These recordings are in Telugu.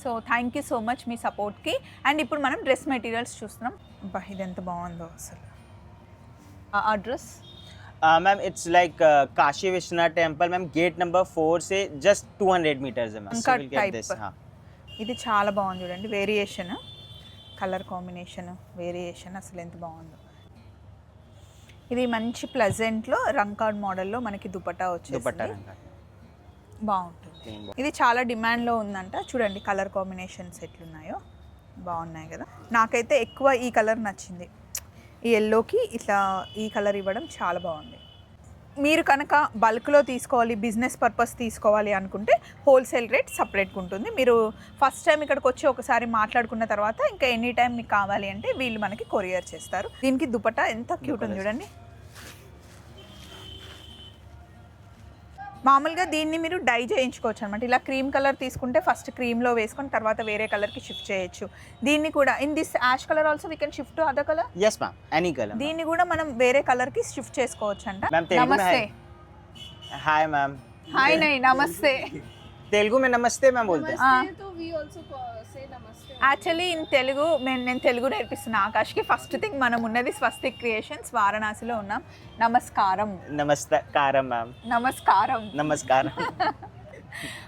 So thank you so much మీ సపోర్ట్కి. అండ్ ఇప్పుడు మనం డ్రెస్ మెటీరియల్స్ చూస్తున్నాం. అబ్బా ఇది ఎంత బాగుందో అసలు. Address ma'am it's like Kashi Vishwanath temple ma'am gate number 4 से जस्ट 200 मीटर्स है मैम. Uncut type. ఇది చాలా బాగుంది చూడండి. వేరియేషన్, కలర్ కాంబినేషన్, వేరియేషన్ అసలు ఎంత బాగుందో. ఇది మంచి ప్లెజెంట్లో రంకాడ్ మోడల్లో మనకి దుపట్టా వచ్చేసింది. బాగుంటుంది. ఇది చాలా డిమాండ్లో ఉందంట. చూడండి కలర్ కాంబినేషన్స్ ఎట్లున్నాయో బాగున్నాయి కదా. నాకైతే ఎక్కువ ఈ కలర్ నచ్చింది. ఈ ఎల్లోకి ఇట్లా ఈ కలర్ ఇవ్వడం చాలా బాగుంది. మీరు కనుక బల్క్లో తీసుకోవాలి, బిజినెస్ పర్పస్ తీసుకోవాలి అనుకుంటే హోల్సేల్ రేట్ సపరేట్గా ఉంటుంది. మీరు ఫస్ట్ టైం ఇక్కడికి వచ్చి ఒకసారి మాట్లాడుకున్న తర్వాత ఇంకా ఎనీ టైం మీకు కావాలి అంటే వీళ్ళు మనకి కొరియర్ చేస్తారు. దీనికి దుపట్టా ఎంత క్యూట్ ఉంది చూడండి. మామూలుగా దీన్ని మీరు డై చేయించుకోవచ్చు అనమాట. ఇలా క్రీమ్ కలర్ తీసుకుంటే ఫస్ట్ క్రీమ్లో వేసుకొని తర్వాత వేరే కలర్కి షిఫ్ట్ చేయొచ్చు. దీన్ని కూడా in this ash colour also we can shift to other colour. yes ma'am any color. దీన్ని కూడా మనం వేరే కలర్కి షిఫ్ట్ చేసుకోవచ్చు అంట. నమస్తే. Hi ma'am. హాయ్ నై నమస్తే. తెలుగు में नमस्ते मैम बोलते हैं. तो we also say namaste. Actually in Telugu నేను తెలుగు నేర్పిస్తున్నా ఆకాష్కి. ఫస్ట్ థింగ్ మనం ఉన్నది స్వస్తిక్ క్రియేషన్స్ వారణాసిలో ఉన్నాం. నమస్కారం. नमस्कार मैम. నమస్కారం. नमस्कार.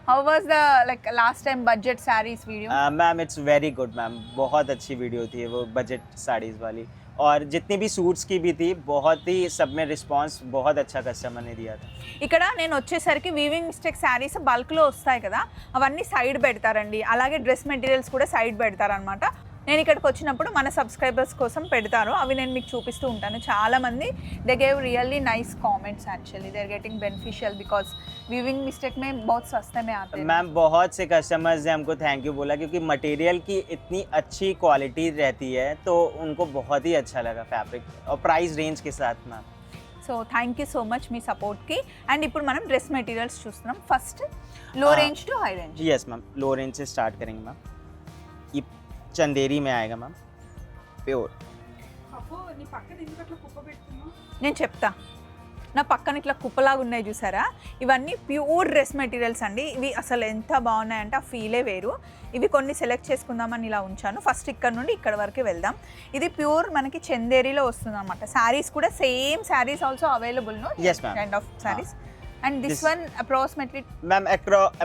How was the like last time budget sarees video? Ma'am it's very good ma'am. बहुत अच्छी वीडियो थी वो बजट साड़ीज़ वाली, और जितनी भी सूट्स की भी थी बहुत ही सब में रिस्पांस बहुत अच्छा कस्टमर ने दिया था. ఇక్కడ నేను వచ్చేసరికి వీవింగ్ మిస్టేక్ శారీస్ బల్క్లో వస్తాయి కదా, అవన్నీ సైడ్ పెడతారండి. అలాగే డ్రెస్ మెటీరియల్స్ కూడా సైడ్ పెడతారనమాట. నేను ఇక్కడికి వచ్చినప్పుడు మన సబ్స్క్రైబర్స్ కోసం పెడతారు. అవి నేను మీకు చూపిస్తూ ఉంటాను. చాలామంది they gave really nice comments. Actually they are getting beneficial because weaving mistake में बहुत सस्ते में आते हैं. मैम बहुत से कस्टमर्स ने हमको थैंक यू बोला क्योंकि मटेरियल की इतनी अच्छी क्वालिटी रहती है तो उनको बहुत ही अच्छा लगा फैब्रिक और प्राइस रेंज के साथ ma'am. So thank you so much మీ సపోర్ట్కి. అండ్ ఇప్పుడు మనం డ్రెస్ మెటీరియల్స్ చూస్తున్నాం. First low range to high range. Yes ma'am low range से स्टार्ट करेंगे मैम. ये चंदेरी में आएगा मैम, प्योर. నేను చెప్తా. నా పక్కన ఇట్లా కుప్పలాగా ఉన్నాయి చూసారా, ఇవన్నీ ప్యూర్ డ్రెస్ మెటీరియల్స్ అండి. ఇవి అసలు ఎంత బాగున్నాయంటే ఆ ఫీలే వేరు. ఇవి కొన్ని సెలెక్ట్ చేసుకుందామని ఇలా ఉంచాను. ఫస్ట్ ఇక్కడ నుండి ఇక్కడ వరకు వెళ్దాం. ఇది ప్యూర్ మనకి చందేరిలో వస్తుంది అనమాట. శారీస్ కూడా same saris also available no kind of saris. And this one approximately ma'am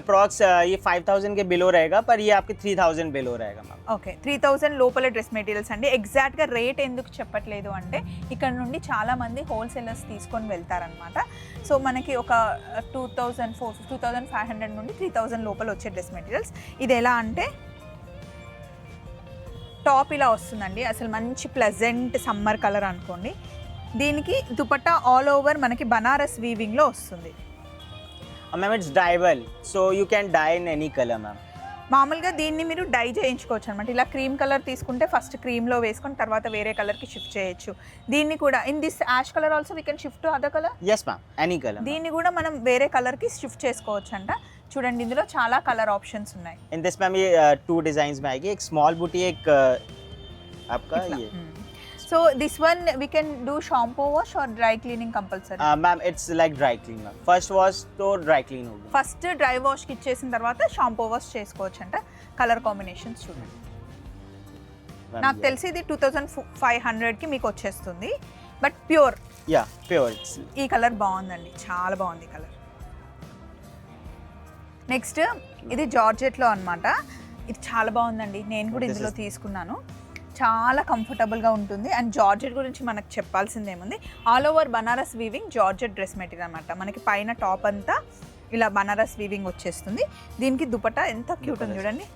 approx ये 5000 के बिलो रहेगा, पर ये आपके 3000 बिलो रहेगा मैम. ఓకే 3000 లోపల డ్రెస్ మెటీరియల్స్ అండి. ఎగ్జాక్ట్గా రేట్ ఎందుకు చెప్పట్లేదు అంటే ఇక్కడ నుండి చాలామంది హోల్సేలర్స్ తీసుకొని వెళ్తారనమాట. సో మనకి ఒక 2500 నుండి 3000 లోపల వచ్చే డ్రెస్ మెటీరియల్స్. ఇది ఎలా అంటే టాప్ ఇలా వస్తుందండి. అసలు మంచి ప్లెజెంట్ సమ్మర్ కలర్ అనుకోండి. దీనికి దుపట్టా ఆల్ ఓవర్ మనకి బనారస్ వీవింగ్లో వస్తుంది. Ma'am it's dyeable so you can dye in any colour ma'am. మామూలుగా దీన్ని మీరు డై చేయించుకోవచ్చు అనమాట. ఇలా క్రీమ్ కలర్ తీసుకుంటే ఫస్ట్ క్రీమ్లో వేసుకొని తర్వాత వేరే కలర్కి షిఫ్ట్ చేయొచ్చు. దీన్ని కూడా in this ash colour also we can shift to other colour. Yes ma'am any colour. దీన్ని కూడా మనం వేరే కలర్కి షిఫ్ట్ చేసుకోవచ్చు అంట. చూడండి ఇందులో చాలా కలర్ ఆప్షన్స్ ఉన్నాయి. इन दिस मैम ये 2 डिजाइन्स में आएगी. एक स्मॉल बूटी, एक आपका ये. So this one we can do shampoo wash or dry cleaning compulsory. Ma'am it's like dry clean ma'am. First wash तो ड्राई क्लीन होगी. ఫస్ట్ డ్రై వాష్కి ఇచ్చేసిన తర్వాత షాంపూ వాష్ చేసుకోవచ్చు అంట. కలర్ కాంబినేషన్స్ చూడండి. నాకు తెలిసి ఇది 2500కి మీకు వచ్చేస్తుంది. బట్ ప్యూర్ या प्योर. ఈ కలర్ బాగుందండి, చాలా బాగుంది కలర్. నెక్స్ట్ ఇది జార్జెట్లో అనమాట. ఇది చాలా బాగుందండి. నేను కూడా ఇందులో తీసుకున్నాను. చాలా కంఫర్టబుల్గా ఉంటుంది. అండ్ జార్జెట్ గురించి మనకు చెప్పాల్సింది ఏముంది, all over Banaras weaving georgette dress material అనమాట. మనకి పైన టాప్ అంతా ఇలా బనారస్ వీవింగ్ వచ్చేస్తుంది. దీనికి దుపట్టా ఎంత క్యూట్ ఉంది చూడండి.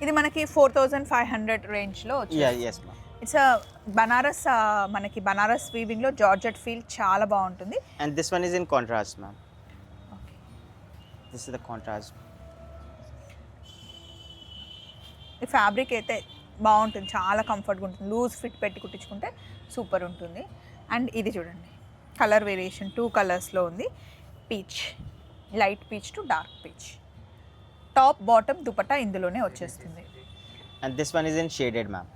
ఇది మనకి 4500 రేంజ్లో या यस मैम. ఇట్స్ బనారస్ మనకి బనారస్ వీవింగ్లో జార్జెట్ ఫీల్ చాలా బాగుంటుంది. And this one is in contrast ma'am. This is the contrast. ఈ ఫ్యాబ్రిక్ అయితే బాగుంటుంది, చాలా కంఫర్ట్గా ఉంటుంది. లూజ్ ఫిట్ పెట్టి కుట్టించుకుంటే సూపర్ ఉంటుంది. అండ్ ఇది చూడండి కలర్ వేరియేషన్ 2 కలర్స్లో ఉంది. Peach, light peach to dark peach. Top bottom dupatta ఇందులోనే వచ్చేస్తుంది. And this one is in shaded ma'am.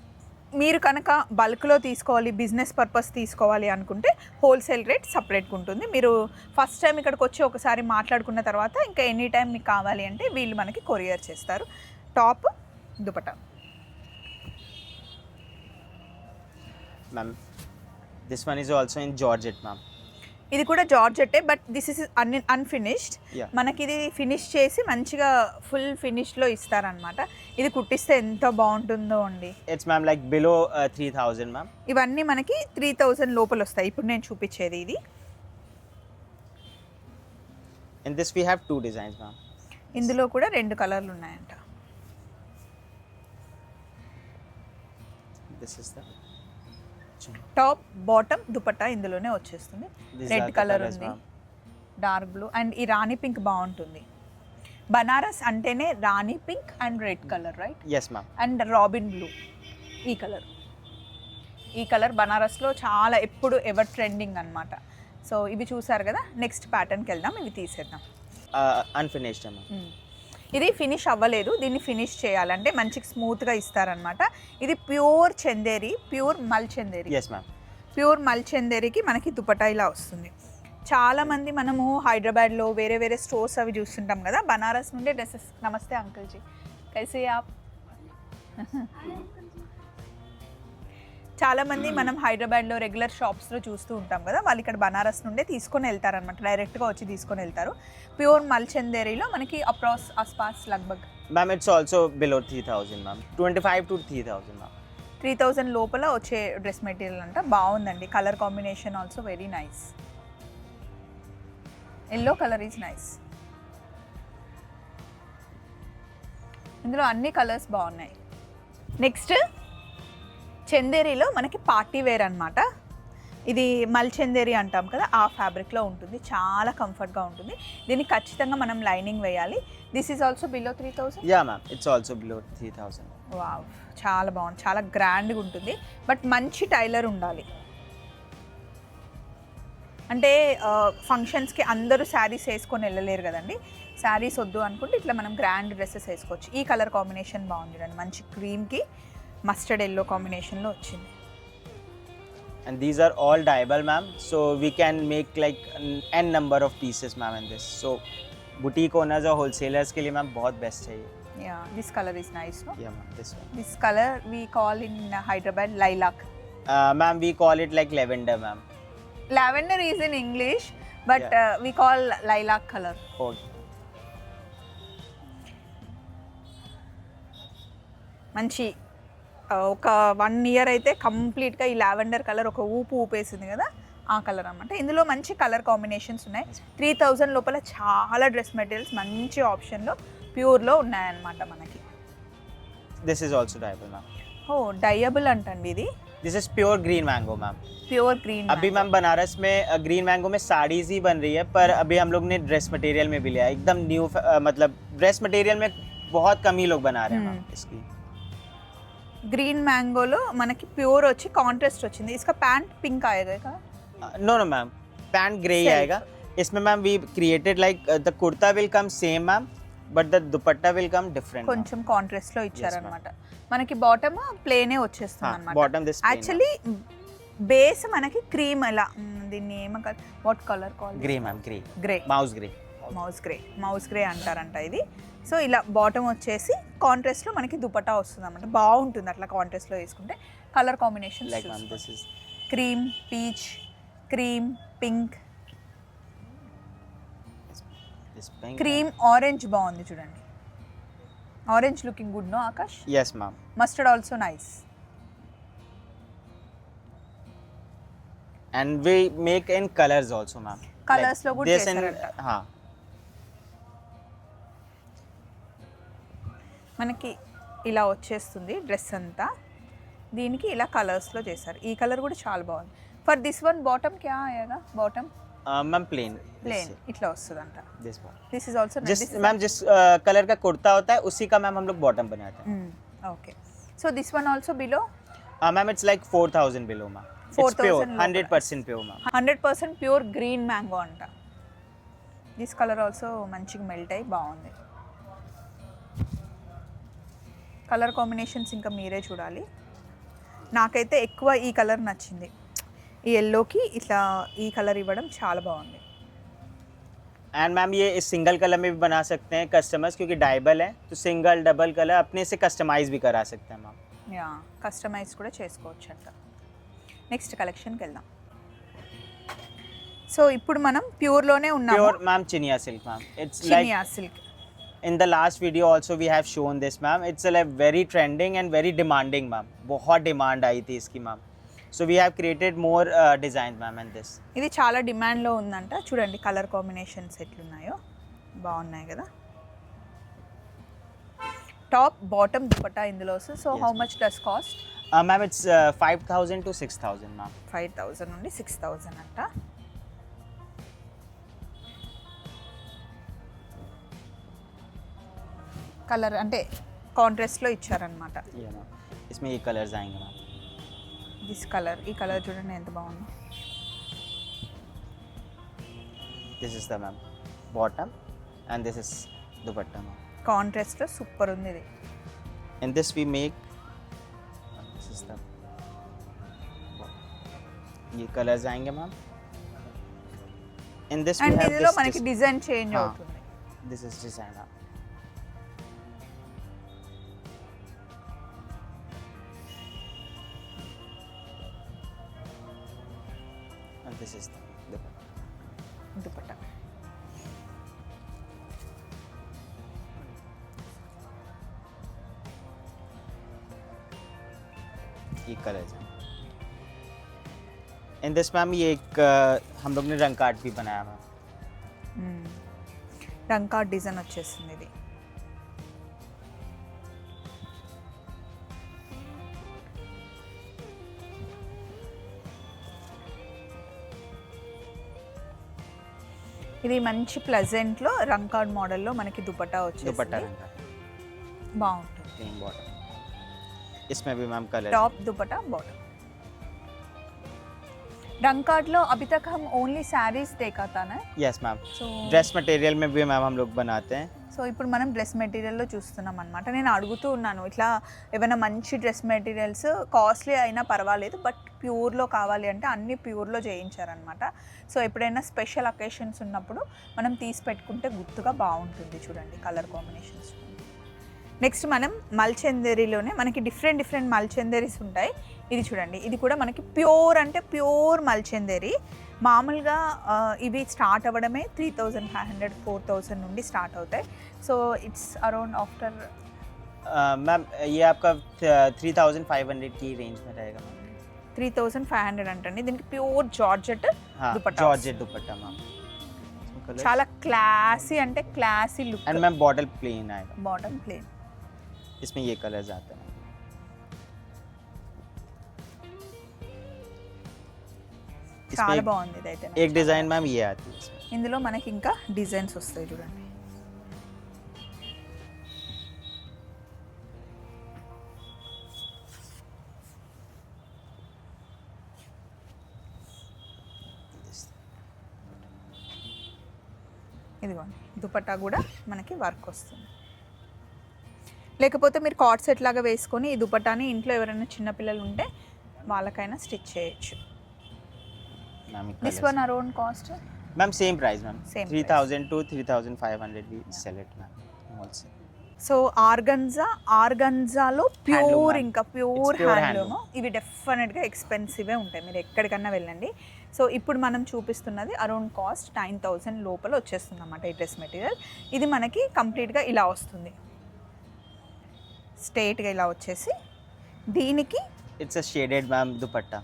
మీరు కనుక బల్క్లో తీసుకోవాలి, బిజినెస్ పర్పస్ తీసుకోవాలి అనుకుంటే హోల్సేల్ రేట్ సపరేట్గా ఉంటుంది. మీరు ఫస్ట్ టైం ఇక్కడికి వచ్చి ఒకసారి మాట్లాడుకున్న తర్వాత ఇంకా ఎనీ టైం మీకు కావాలి అంటే వీళ్ళు మనకి కొరియర్ చేస్తారు. Top dupatta ma'am this one is also in georgette ma'am. ఇది కూడా జార్జెట్టే, but this is unfinished. Yeah. మనకి ఇది ఫినిష్ చేసి మంచిగా ఫుల్ ఫినిష్లో ఇస్తారనమాట. ఇది కుట్టిస్తే ఎంత బాగుంటుందో అండి. It's ma'am like below 3000 ma'am. ఇవన్నీ మనకి 3000 లోపల వస్తాయి. ఇప్పుడు నేను చూపించేది ఇది. In this we have 2 designs ma'am. ఇందులో కూడా 2 కలర్లు ఉన్నాయంట. This is the top bottom dupatta ఇందులోనే వచ్చేస్తుంది. These red are the colour colours, ఉంది, ma'am. డార్క్ బ్లూ అండ్ ఈ రాణి పింక్ బాగుంటుంది. బనారస్ అంటేనే rani pink and red colour right, yes ma'am. And robin blue ఈ కలర్ బనారస్లో చాలా ఎప్పుడు ఎవర్ ట్రెండింగ్ అనమాట. సో ఇవి చూసారు కదా, నెక్స్ట్ ప్యాటర్న్కి వెళ్దాం. ఇవి తీసేద్దాం. Unfinished ma'am. ఇది ఫినిష్ అవ్వలేదు, దీన్ని ఫినిష్ చేయాలంటే మంచిగా స్మూత్గా ఇస్తారనమాట. ఇది ప్యూర్ చందేరి, ప్యూర్ మల్ చందేరి. yes ma'am. ప్యూర్ మల్ చందేరికి మనకి దుపట్టా ఇలా వస్తుంది. చాలామంది మనము హైదరాబాద్లో వేరే వేరే స్టోర్స్ అవి చూస్తుంటాం కదా, బనారస్ నుండే డ్రెస్సెస్. నమస్తే అంకుల్ జీ, కైసే ఆప్? చాలామంది మనం హైదరాబాద్లో రెగ్యులర్ షాప్స్లో చూస్తూ ఉంటాం కదా, వాళ్ళు ఇక్కడ బనారస్ నుండే తీసుకొని వెళ్తారనమాట, డైరెక్ట్గా వచ్చి తీసుకొని వెళ్తారు. ప్యూర్ మల్ చందేరిలో మనకి ఆస్పాస్ లగ్భగ్ ma'am it's also below 3000 ma'am. 25 to 3000 ma'am. 3000 లోపల వచ్చే డ్రెస్ మెటీరియల్ అంట. బాగుందండి, colour combination also very nice. Yellow colour is nice. ఇందులో అన్ని కలర్స్ బాగున్నాయి. నెక్స్ట్ చందేరిలో మనకి పార్టీ వేర్ అనమాట. ఇది మల్ చందేరి అంటాం కదా, ఆ ఫ్యాబ్రిక్లో ఉంటుంది. చాలా కంఫర్ట్గా ఉంటుంది. దీనికి ఖచ్చితంగా మనం లైనింగ్ వేయాలి. This is also below 3000. yeah ma'am it's also below 3000. Wow, చాలా బాగుంది, చాలా గ్రాండ్గా ఉంటుంది. బట్ మంచి టైలర్ ఉండాలి. అంటే ఫంక్షన్స్కి అందరూ శారీస్ వేసుకొని వెళ్ళలేరు కదండి. శారీస్ వద్దు అనుకుంటే ఇట్లా మనం గ్రాండ్ డ్రెస్సెస్ వేసుకోవచ్చు. ఈ కలర్ కాంబినేషన్ బాగుంది అండి, మంచి క్రీమ్కి మస్టర్డ్ ఎల్లో కాంబినేషన్లో వచ్చింది. and these are all dyeable ma'am, so we can make like n number of pieces ma'am in this. so boutique owners और wholesalers के लिए मैम बहुत बेस्ट है ये. Yeah, this colour is nice. yeah ma'am this one. This colour we call in Hyderabad lilac. Ma'am we call it like lavender ma'am. Lavender is in English, but we call lilac colour. okay. మంచి ఒక 1 year అయితే కంప్లీట్గా ఈ లావెండర్ కలర్ ఒక ఊపేసింది కదా, ఆ కలర్ అనమాట. ఇందులో మంచి కలర్ కాంబినేషన్స్ ఉన్నాయి. 3000 లోపల చాలా డ్రెస్ మెటీరియల్స్ మంచి ఆప్షన్లో ప్యూర్లో ఉన్నాయన్నమాట మనకి. this is also dyeable ma'am. ఓ, డయబుల్ అంటండి ఇది. this is pure green mango ma'am. Pure green. अभी मैम बनारस में ग्रीन मैंगो में साड़ीज ही बन रही है, पर अभी हम लोग ने ड्रेस मटेरियल में भी लिया है. एकदम न्यू मतलब ड्रेस मटेरियल में बहुत कम ही लोग बना रहे हैं मैम इसकी. ग्रीन मैंगोलो మనకి ప్యూర్ వచ్చి కాంట్రాస్ట్ వచ్చింది. इसका पैंट पिंक आएगा का? No no ma'am, pant grey ही आएगा. इसमें ma'am we created like the kurta will come same ma'am, but the dupatta will come different. కొంచెం కాంట్రాస్ట్ లో ఇచ్చారన్నమాట. మనకి బాటమ్ ప్లేనే వచ్చేస్తుంది అన్నమాట. బాటమ్ దిస్ యాక్చువల్లీ బేస్ మనకి క్రీమ్ అలా దీన్ని ఏమంటారు, what colour call? Grey ma'am, grey. Grey, mouse grey అంటారంట ఇది. సో ఇలా బాటమ్ వచ్చేసి కాంట్రాస్ట్లో మనకి దుపట్టా వస్తుంది అన్నమాట. బాగుంటుంది అట్లా కాంట్రాస్ట్లో వేసుకుంటే. Colour combination like ma'am this is cream, peach, cream, pink, cream, orange బాగుంది చూడండి. Orange looking good no Akash? yes ma'am. Mustard also nice. and we make in colors also ma'am. Colours లో కూడా చేశారంట. हाँ మనకి ఇలా వచ్చేస్తుంది డ్రెస్ అంతా. దీనికి ఇలా కలర్స్లో చేశారు. ఈ కలర్ కూడా చాలా బాగుంది. ఫర్ దిస్ వన్ బాటమ్ క్యా ఆయేగా? బాటమ్ मैम प्लेन ఇట్లా వస్తుందంట. దిస్ ఇస్ ఆల్సో जिस मैम जिस कलर का कुर्ता होता है उसी का मैम हम लोग बॉटम बनाते हैं. Okay. So this one also below ma'am it's like 4000 below ma'am. It's pure 100% pure ma'am. 100% pure green mango అంట. దిస్ కలర్ ఆల్సో మంచిగా మెల్ట్ అయ్యి బాగుంది. కలర్ కాంబినేషన్స్ ఇంకా మీరే చూడాలి. నాకైతే ఎక్కువ ఈ కలర్ నచ్చింది. ఈ ఎల్లోకి ఇట్లా ఈ కలర్ ఇవ్వడం చాలా బాగుంది. एंड मैम ये इस सिंगल कलर में भी बना सकते हैं कस्टमर्स, क्योंकि डाइबल है तो सिंगल डबल कलर अपने से कस्टमाइज भी करा सकते हैं मैम. యా కస్టమైజ్ కూడా చేసుకోవచ్చు అంట. నెక్స్ట్ కలెక్షన్కి వెళ్దాం. సో ఇప్పుడు మనం ప్యూర్లోనే ఉన్నాము. Pure ma'am Chiniya silk ma'am. It's Chiniya like silk. in the last video also we have shown this ma'am. It's like very trending and very demanding ma'am. बहुत डिमांड आई थी इसकी ma'am. So we have created more designs ma'am in this. ఇది చాలా డిమాండ్లో ఉందంట. చూడండి కలర్ కాంబినేషన్స్ ఎట్లున్నాయో బాగున్నాయి కదా. టాప్ బాటమ్ దుపట్టా ఇందులో వస్తుంది. So Yes, how ma'am. Much does cost? Ma'am it's 5,000 to 6,000 ma'am. 5,000 నుండి 6,000 అంట. కలర్ అంటే కాంట్రాస్ట్లో ఇచ్చారనమాట. ये मैम इसमें ये कलर्स आएंगे मैम. దిస్ కలర్, ఈ కలర్ చూడండి ఎంత బాగుంది. This is the ma'am bottom and this is dupatta ma'am. కాంట్రాస్ట్లో సూపర్ ఉంది ఇది. In this we make this is the ये कलर्स आएंगे ma'am. In this we and have ఇందులో this మనకి డిజైన్ చేంజ్ हाँ. అవుతుంది. this is design ma'am. And this is the dupatta. Dupatta ये कलर्स हैं. In this मैम ये एक हम लोग ने रंग कार्ड भी बनाया मैम. రంకా డిజైన్ వచ్చేస్తుంది ఇది. ఇది మంచి ప్లెజెంట్లో రంకాడ్ మోడల్లో మనకి దుపట్టా दुपट्टा వచ్చేసింది. रंग कार्ड బాగుంటుంది. Plain bottom. इसमें भी ma'am colour top dupatta bottom. रंगकार्ड लो अभी तक हम ओनली साड़ीज देखा था ना. Yes ma'am. So dress material में भी मैम हम लोग बनाते हैं. సో ఇప్పుడు మనం డ్రెస్ మెటీరియల్లో చూస్తున్నాం అనమాట. నేను అడుగుతూ ఉన్నాను ఇట్లా ఏమైనా మంచి డ్రెస్ మెటీరియల్స్ కాస్ట్లీ అయినా పర్వాలేదు బట్ ప్యూర్లో కావాలి అంటే అన్ని ప్యూర్లో చేయించారనమాట. సో ఎప్పుడైనా స్పెషల్ అకేషన్స్ ఉన్నప్పుడు మనం తీసి పెట్టుకుంటే గుర్తుగా బాగుంటుంది. చూడండి కలర్ కాంబినేషన్స్. నెక్స్ట్ మనం మల్చందేరిలోనే మనకి డిఫరెంట్ మల్చందేరీస్ ఉంటాయి. ఇది చూడండి, ఇది కూడా మనకి ప్యూర్ అంటే ప్యూర్ మల్చందేరి. మామూలుగా ఇవి స్టార్ట్ అవ్వడమే 3,500 4,000 నుండి స్టార్ట్ అవుతాయి. So it's around after ma'am ये आपका 3,500 की रेंज में रहेगा मैम. 3,500 అంటండి. దీనికి ప్యూర్ జార్జెట్ हाँ दुपट्टा. Georgette dupatta ma'am. చాలా క్లాసీ అంటే classy look. And ma'am bottom plain आएगा. Bottom plain. इसमें ये कलर्स आते हैं. इसमें చాలా एक, బాగుంది ఇదైతే. एक डिजाइन मैम ये आती है इसमें. ఇందులో మనకి ఇంకా డిజైన్స్ వస్తాయి చూడండి. ఇదిగోండి దుపట్టా కూడా మనకి వర్క్ వస్తుంది. లేకపోతే మీరు కార్డ్ సెట్ లాగా వేసుకొని ఈ దుపట్టాని ఇంట్లో ఎవరైనా చిన్నపిల్లలు ఉంటే వాళ్ళకైనా స్టిచ్ చేయొచ్చు. Ma'am this one around cost ma'am same price ma'am. Same 3,000 to 3,500 we sell it ma'am wholesale. So ఆర్గన్జాలో ప్యూర్ ma'am. ఇంకా ప్యూర్ It's pure హ్యాండ్లూమ్. ఇవి డెఫినెట్గా ఎక్స్పెన్సివే ఉంటాయి, మీరు ఎక్కడికన్నా వెళ్ళండి. సో ఇప్పుడు మనం చూపిస్తున్నది అరౌండ్ కాస్ట్ 9,000 లోపల వచ్చేస్తుంది అన్నమాట ఈ డ్రెస్ మెటీరియల్. ఇది మనకి కంప్లీట్గా ఇలా వస్తుంది, స్ట్రైట్గా ఇలా వచ్చేసి దీనికి It's a shaded ma'am dupatta.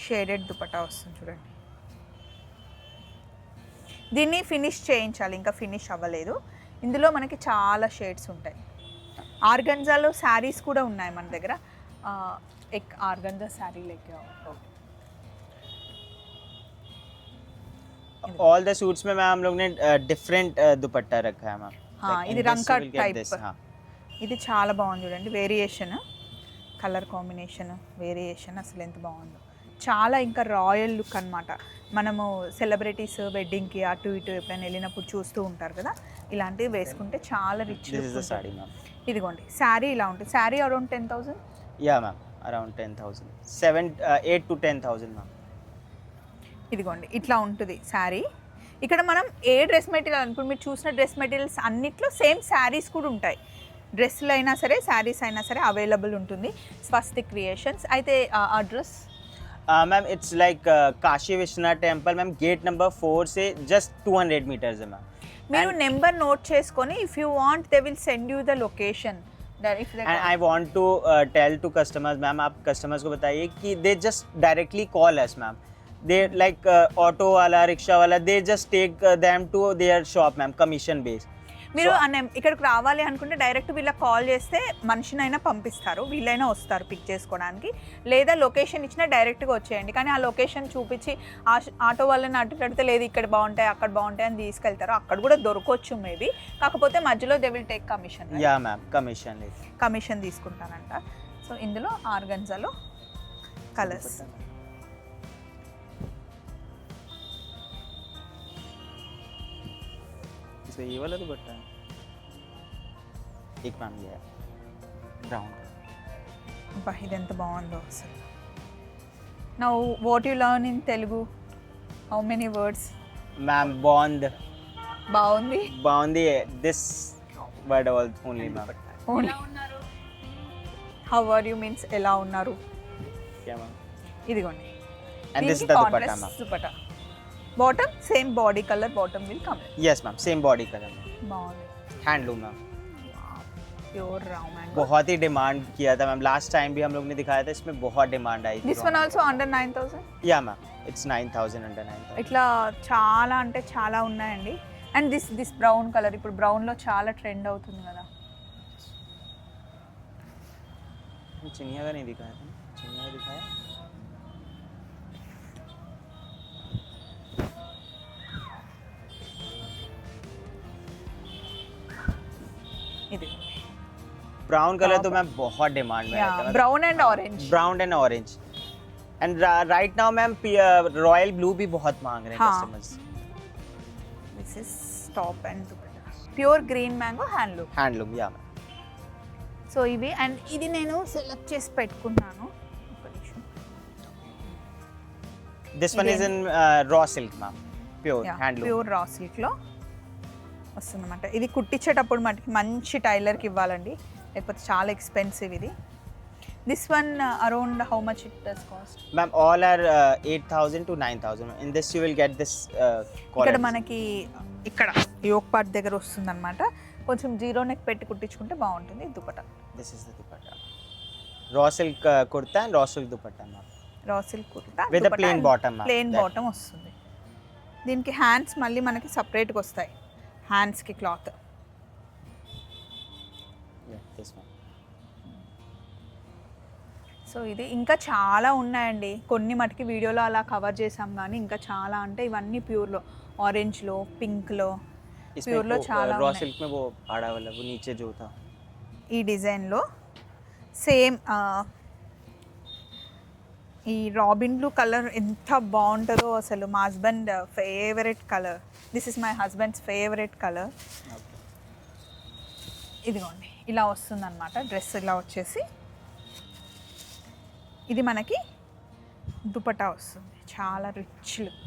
Shaded dupatta వస్తుంది చూడండి. దీన్ని ఫినిష్ చేయించాలి, ఇంకా ఫినిష్ అవ్వలేదు. ఇందులో మనకి చాలా షేడ్స్ ఉంటాయి. ఆర్గంజాలో శారీస్ కూడా ఉన్నాయి మన దగ్గర. ఎక్ ఆర్గంజా శారీ లెక్క All the suits में मैम हम लोग ने different दुपट्टा रखा है मैम. ఇది రంకట్ టైప్. हाँ. ఇది చాలా బాగుంది చూడండి, వేరియేషన్ కలర్ కాంబినేషన్ వేరియేషన్ అసలు ఎంత బాగుందో. చాలా ఇంకా రాయల్ లుక్ అన్నమాట. మనము సెలబ్రిటీస్ వెడ్డింగ్కి అటు ఇటు ఎప్పుడైనా వెళ్ళినప్పుడు చూస్తూ ఉంటారు కదా, ఇలాంటివి వేసుకుంటే చాలా rich This is the saree ma'am. ఇదిగోండి శారీ ఇలా ఉంటుంది. Sari around 10,000. Yeah ma'am. around 10,000. 8 to 10,000, ma'am. ఇదిగోండి ఇట్లా ఉంటుంది శారీ. ఇక్కడ మనం ఏ డ్రెస్ మెటీరియల్ అనుకుని మీరు చూసిన డ్రెస్ మెటీరియల్స్ అన్నిట్లో సేమ్ శారీస్ కూడా ఉంటాయి. డ్రెస్సులు అయినా సరే శారీస్ అయినా సరే అవైలబుల్ ఉంటుంది. స్వస్తిక్ క్రియేషన్స్. అయితే address Ma'am, it's like Kashi Vishwanath temple, ma'am. Gate number 4 से just 200 meters है, ma'am. మీరు నెంబర్ నోట్ చేసుకొని if you want they will send you the location. And I want to tell to customers, ma'am, आप customers को बताइए कि they just directly call us, ma'am. They like auto wala, rickshaw wala, they just take them to their shop, ma'am, commission based. మీరు ఇక్కడికి రావాలి అనుకుంటే డైరెక్ట్ వీళ్ళకి కాల్ చేస్తే మనిషినైనా పంపిస్తారు, వీళ్ళైనా వస్తారు పిక్ చేసుకోవడానికి. లేదా లొకేషన్ ఇచ్చినా డైరెక్ట్గా వచ్చేయండి. కానీ ఆ లొకేషన్ చూపించి ఆటో వాళ్ళని అటు పెడితే లేదు ఇక్కడ బాగుంటాయి అక్కడ బాగుంటాయి అని తీసుకెళ్తారు. అక్కడ కూడా దొరకవచ్చు మేబీ. కాకపోతే మధ్యలో they will take commission. Yeah ma'am, commission తీసుకుంటానంట. సో ఇందులో ఆర్గన్జాలో కలర్స్. ये वाला तो बट्टा है एक मैम, ये ब्राउन. అబ్బా ఇది ఎంత బాగుందో అసలు. Now what you learn in Telugu, how many words? Ma'am बॉन्ड బాగుంది. this word only, ma'am. Only how are you means ఎలా ఉన్నారు. क्या ma'am? ఇదిగోండి. And this is the dupatta, ma'am. Dupatta bottom same body colour bottom will come. Yes ma'am, same body color. బాగుంది. Handloom ma'am. Pure Rao mango. बहुत ही डिमांड किया था मैम, लास्ट टाइम भी हम लोग ने दिखाया था, इसमें बहुत डिमांड आई थी. This one also under 9,000. या मैम, इट्स 9,000 अंडर 9,000. ఇట్లా చాలా అంటే చాలా ఉన్నాయండి. అండ్ దిస్ బ్రౌన్ కలర్ ఇప్పుడు బ్రౌన్లో చాలా ట్రెండ్ అవుతుంది కదా. चिनिया का नहीं दिखाया था, चिनिया का दिखाया. ఇది ब्राउन कलर तो मैम बहुत डिमांड में रहता है. Brown and orange. Brown and orange. And right now ma'am royal blue भी बहुत मांग रहे हैं customers. This is top and dupatta pure green mango handloom. या मैम. సో ఇవి అండ్ ఇది నేను సెలెక్ట్ చేసి పెట్టుకున్నాను. This one is in raw silk, ma'am. Pure handloom. Pure raw సిల్క్లో వస్తుందన్నమాట. ఇది కుట్టించేటప్పుడు మటుకి మంచి టైలర్కి ఇవ్వాలండి, లేకపోతే చాలా ఎక్స్పెన్సివ్ ఇది. This one around how much it does cost? Ma'am, all are 8,000 to 9,000. In this you will get this ఇక్కడ quality. మనకి ఇక్కడ యోక్ పార్ట్ దగ్గర వస్తుందన్నమాట. కొంచెం జీరో నెక్ పెట్టి కుట్టించుకుంటే బాగుంటుంది. Dupatta This is the dupatta. Raw silk kurta and raw silk dupatta, ma'am. Raw silk kurta With a plain bottom, ma'am. Plain bottom వస్తుంది. దీనికి హ్యాండ్స్ మళ్ళీ మనకి సపరేట్గా వస్తాయి. హ్యాండ్స్కి cloth. Yeah, this one. So ఇది ఇంకా చాలా ఉన్నాయండి. కొన్ని మటుకి వీడియోలో అలా కవర్ చేసాం కానీ ఇంకా చాలా అంటే ఇవన్నీ ప్యూర్లో, ఆరెంజ్లో, పింక్లో, इसमें ప్యూర్లో చాలా raw ఉన్నాయి. silk में वो आड़ा वाला वो नीचे जो था. ఈ డిజైన్లో సేమ్ ఈ రాబిన్ బ్లూ కలర్ ఎంత బాగుంటుందో అసలు. మా husband favourite colour. This is my husband's favourite colour. ఇదిగోండి ఇలా వస్తుందన్నమాట డ్రెస్. ఇలా వచ్చేసి ఇది మనకి దుపట్టా వస్తుంది. చాలా రిచ్ లుక్.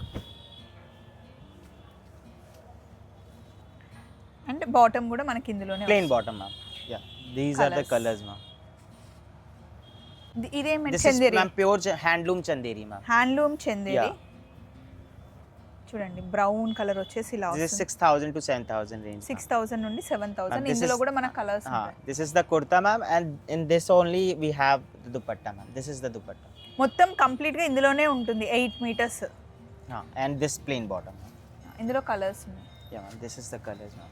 అండ్ బాటమ్ కూడా మనకి ఇందులోనే Plain bottom, ma'am. Yeah, these are the colors, ma'am. ఇదేమి This is Chanderi, ma'am pure handloom chanderi, ma'am. Handloom Chanderi. Yeah. చూడండి బ్రౌన్ కలర్ వచ్చేసి ఇలా This is వస్తుంది. 6,000 to 7,000 range. 6,000 నుండి 7,000. Ma'am, this ఇందులో is- కూడా మన కలర్స్ ఉంటాయి. This is the kurta, ma'am, and in this only we have the dupatta, ma'am. This is the dupatta. మొత్తం కంప్లీట్గా ఇందులోనే ఉంటుంది. 8 metres. And this plain bottom, ma'am. ఇందులో కలర్స్ ఉన్నాయి. Yeah, ma'am. This is the colors, ma'am.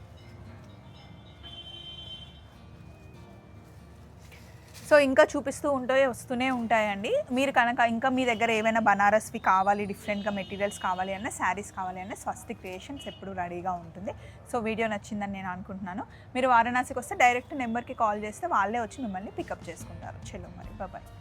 So ఇంకా చూపిస్తూ వస్తూనే ఉంటాయండి. మీరు కనుక ఇంకా మీ దగ్గర ఏమైనా బనారస్వి కావాలి, డిఫరెంట్గా మెటీరియల్స్ కావాలి అన్న, శారీస్ కావాలి అన్న స్వస్తి క్రియేషన్స్ ఎప్పుడు రెడీగా ఉంటుంది. సో వీడియో నచ్చిందని నేను అనుకుంటున్నాను. మీరు వారణాసికి వస్తే డైరెక్ట్ నెంబర్కి కాల్ చేస్తే వాళ్ళే వచ్చి మిమ్మల్ని పికప్ చేసుకుంటారు. చలో మరి బాయ్.